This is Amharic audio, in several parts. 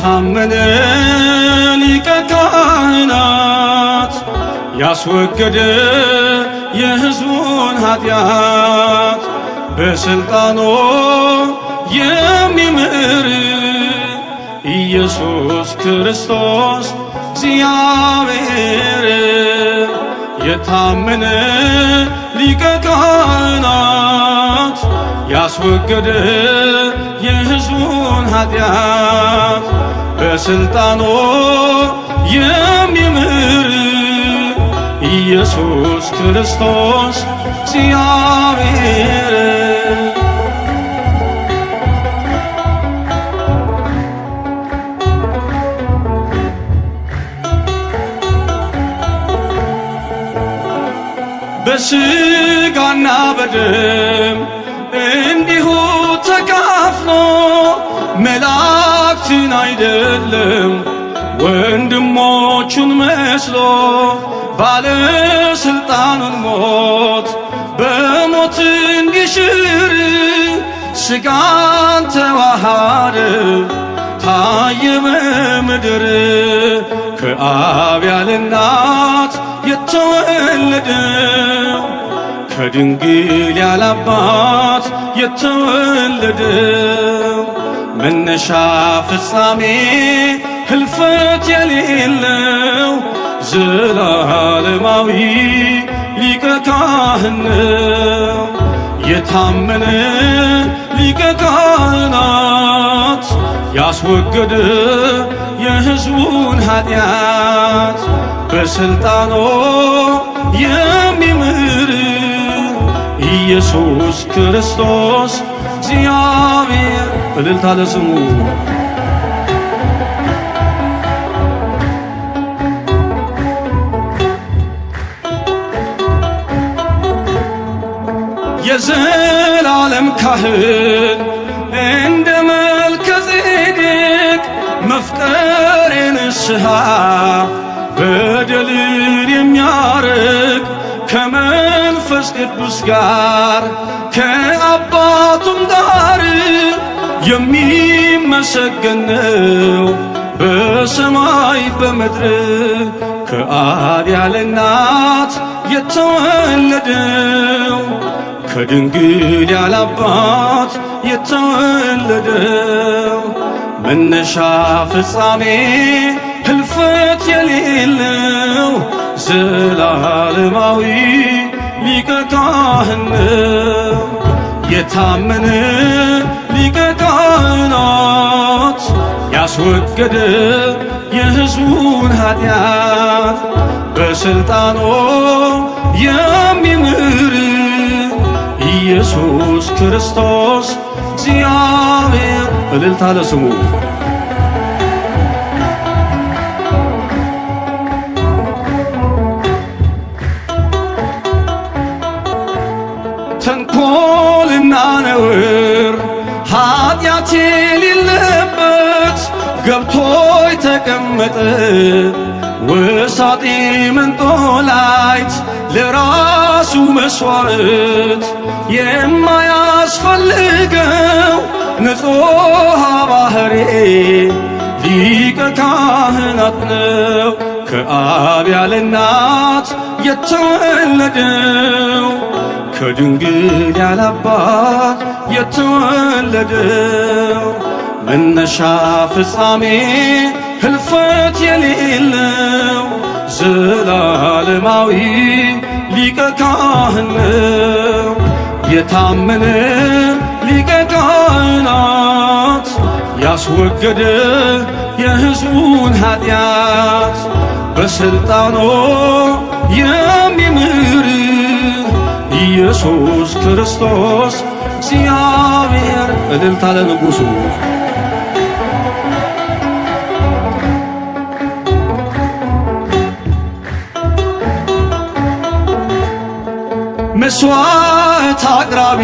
የታመነ ሊቀ ካህናት ያስወገደ የሕዝቡን ኃጢአት በሥልጣኑ የሚምር ኢየሱስ ክርስቶስ እግዚአብሔር የታመነ ሊቀ ካህናት ያስወገደ የሕዝቡን ኃጢአት በሥልጣኑ የሚምር ኢየሱስ ክርስቶስ እግዚአብሔር በሥጋና በደም እንዲሁ ተካፍሎ መላእክትን አይደለም ወንድሞቹን መስሎ ባለሥልጣኑን ሞት በሞት እንዲሽር ሥጋን ተዋሃደ ታየ በምድር ከአብ ያለ እናት የተወለደው ከድንግል ያለ አባት የተወለደው መነሻ ፍጻሜ ህልፈት የሌለው ዘላለማዊ ሊቀ ካህን ነው። የታመነ ሊቀ ካህናት ያስወገደ የሕዝቡን ኃጢአት በሥልጣኑ የሚምር ኢየሱስ ክርስቶስ እግዚአብሔር እልልታ ለስሙ የዘላለም ካህን እንደ መልከ ጼዴቅ መፍቀሬ ንስሐ በደልን የሚያርቅ ከመንፈስ ቅዱስ ጋር ከአባቱም ጋር የሚመሰገን ነው በሰማይ በምድር ከአብ ያለ እናት የተወለደው ከድንግል ያለ አባት የተወለደው መነሻ ፍጻሜ ህልፈት የሌለው ዘላለማዊ ሊቀ ካህን ነው። የታመነ ሊቀ ካህናት ያስወገደ የሕዝቡን ኃጢአት በሥልጣኑ የሚምር ኢየሱስ ክርስቶስ እግዚአብሔር እልልታ ለስሙ ተንኮልና ነውር ኃጢአት የሌለበት ገብቶ የተቀመጠ ወሳጤ መንጦላይት ለራሱ መሥዋዕት የማያስፈልገው ንጹሕ ባሕሪ ሊቀ ካህናት ነው። ከአብ ያለ እናት የተወለደው ከድንግል ያለ አባት የተወለደው መነሻ ፍጻሜ ህልፈት የሌለው ዘላለማዊ ሊቀ ካህን ነው። የታመነ ሊቀ ካህናት ያስወገደ የሕዝቡን ኃጢአት በሥልጣኑ የሚምር ኢየሱስ ክርስቶስ እግዚአብሔር እልልታ ለንጉሡ መስዋዕት አቅራቢ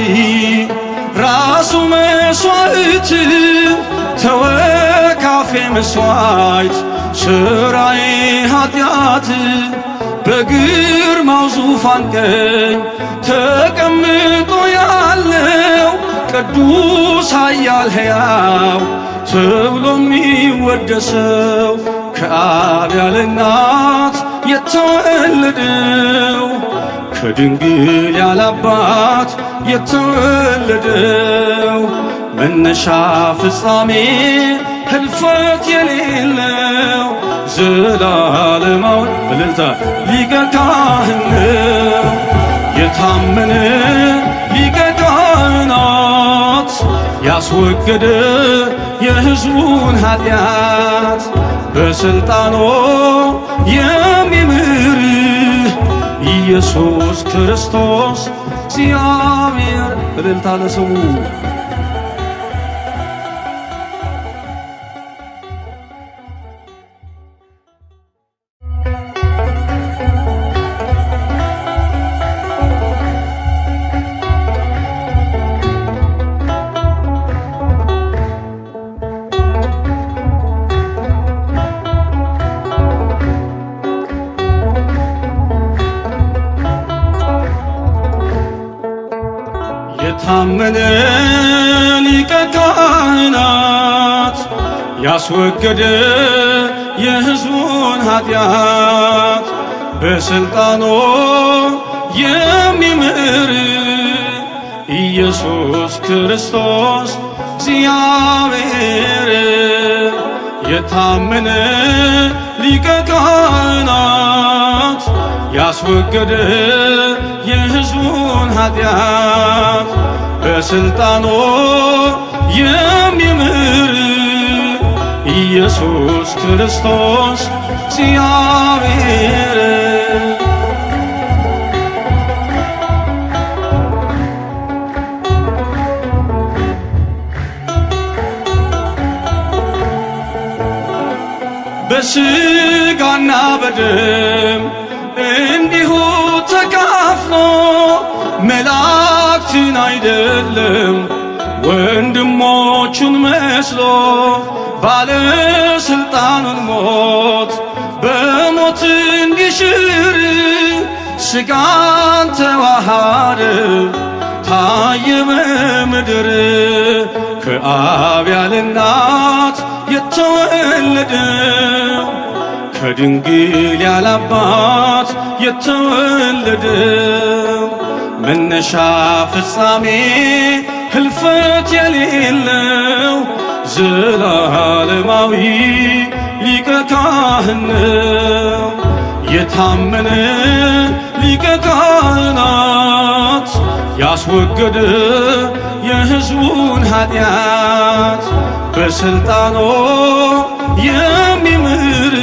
ራሱ መስዋዕት ተወካፌ መስዋዕት ሥራዬ ኃጢአት በግርማው ዙፋን ቀኝ ተቀምጦ ያለው ቅዱስ ኃያል ሕያው ተብሎ የሚወደሰው ከአብ ያለ እናት የተወለደው ከድንግል ያለ አባት የተወለደው መነሻ ፍጻሜ ህልፈት የሌለው ዘላለማዊ እልልታ ሊቀ ካህን ነው። የታመነ ሊቀ ካህናት ያስወገደ የሕዝቡን ኃጢአት በሥልጣኑ የሚምር ኢየሱስ ክርስቶስ እግዚአብሔር። እልልታ ለስሙ። የታመነ ሊቀ ካህናት ያስወገደ የሕዝቡን ኃጢአት በሥልጣኑ የሚምር ኢየሱስ ክርስቶስ እግዚአብሔር። የታመነ ሊቀ ካህናት ያስወገደ የሕዝቡን ኃጢአት በሥልጣኑ የሚምር ኢየሱስ ክርስቶስ እግዚአብሔር። በሥጋና በደም እንዲሁ ተካፍሎ መላእክትን አይደለም ወንድሞቹን መስሎ ባለሥልጣኑን ሞት በሞት እንዲሽር ሥጋን ተዋሃደ ታየ በምድር ከአብ ያለ እናት የተወለደው ከድንግል ያለ አባት የተወለደው መነሻ ፍጻሜ ህልፈት የሌለው ዘላለማዊ ሊቀ ካህን ነው። የታመነ ሊቀ ካህናት ያስወገደ የሕዝቡን ኃጢአት በሥልጣኑ የሚምር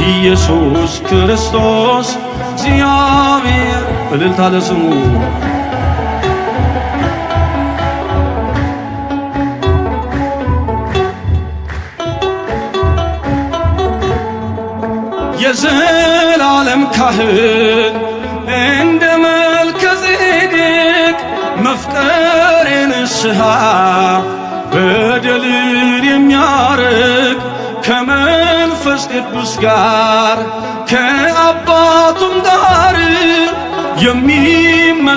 ኢየሱስ ክርስቶስ እግዚአብሔር። እልልታ ለስሙ። የዘላለም ካህን እንደ መልከ ጼዴቅ መፍቀሬ ንስሐ በደልን የሚያርቅ ከመንፈስ ቅዱስ ጋር ከአባቱም ጋር የሚመሰገነው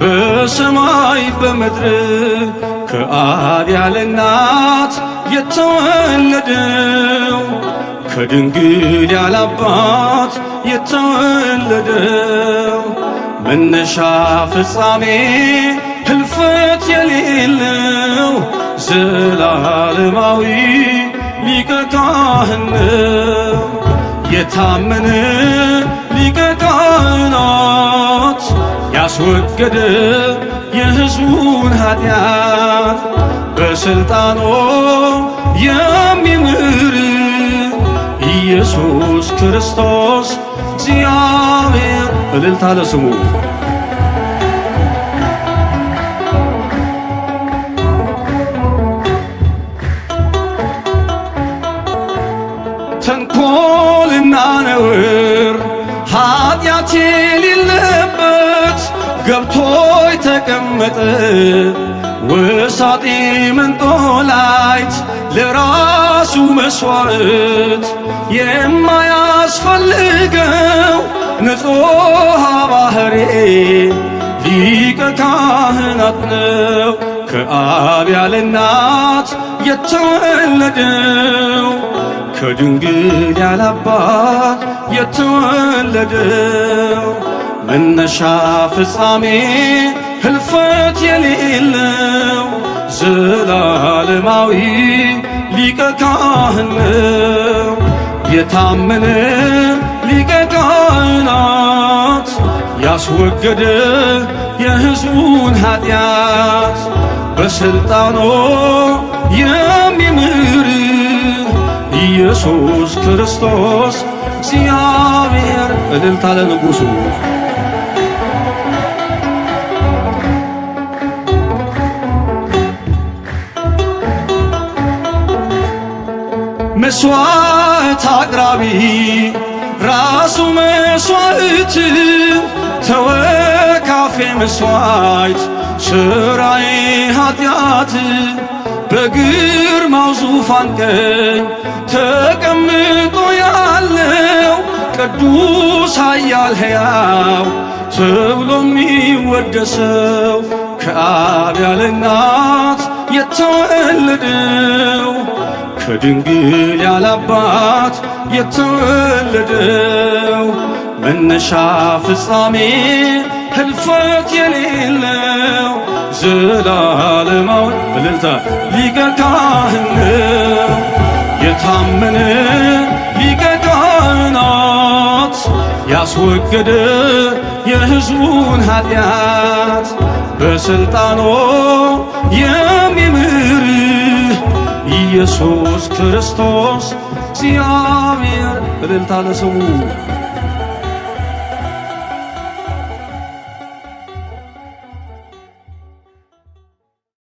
በሰማይ በምድር ከአብ ያለ እናት የተወለደው ከድንግል ያለ አባት የተወለደው መነሻ ፍጻሜ ህልፈት የሌለው ዘላለማዊ ሊቀ ካህን ነው። የታመነ ሊቀ ካህናት ያስወገደ የሕዝቡን ኃጢአት በሥልጣኑ የሚምር ኢየሱስ ክርስቶስ እግዚአብሔር። እልልታ ለስሙ። ተንኮልና ነውር ኃጢአት የሌለበት ገብቶ የተቀመጠ ወሳጤ መንጦላይት ለራሱ መሥዋዕት የማያስፈልገው ንጹሕ ባሕርይ ሊቀ ካህን ካህናት ነው ከአብ ያለ እናት የተወለደው ከድንግል ያለ አባት የተወለደው መነሻ ፍጻሜ ህልፈት የሌለው ዘላለማዊ ሊቀ ካህን ነው የታመነ ሊቀ ካህናት ያስወገደ የሕዝቡን ኃጢአት በሥልጣኑ የሚምር ኢየሱስ ክርስቶስ እግዚአብሔር። እልልታ ለንጉሡ። መስዋዕት አቅራቢ ራሱ መስዋዕት ተወካፌ መስዋዕት ስራዬ ኃጢአት በግርማው ዙፋን ቀኝ ተቀምጦ ያለው ቅዱስ ኃያል ሕያው ተብሎ የሚወደሰው ከአብ ያለ እናት የተወለደው ከድንግል ያለ አባት የተወለደው መነሻ ፍጻሜ ህልፈት የሌለው ዘላለማዊ እልልታ ሊቀ ካህን ነው የታመነ ሊቀ ካህናት ያስወገደ የሕዝቡን ኃጢአት በሥልጣኑ የሚምር ኢየሱስ ክርስቶስ እግዚአብሔር። እልልታ ለስሙ።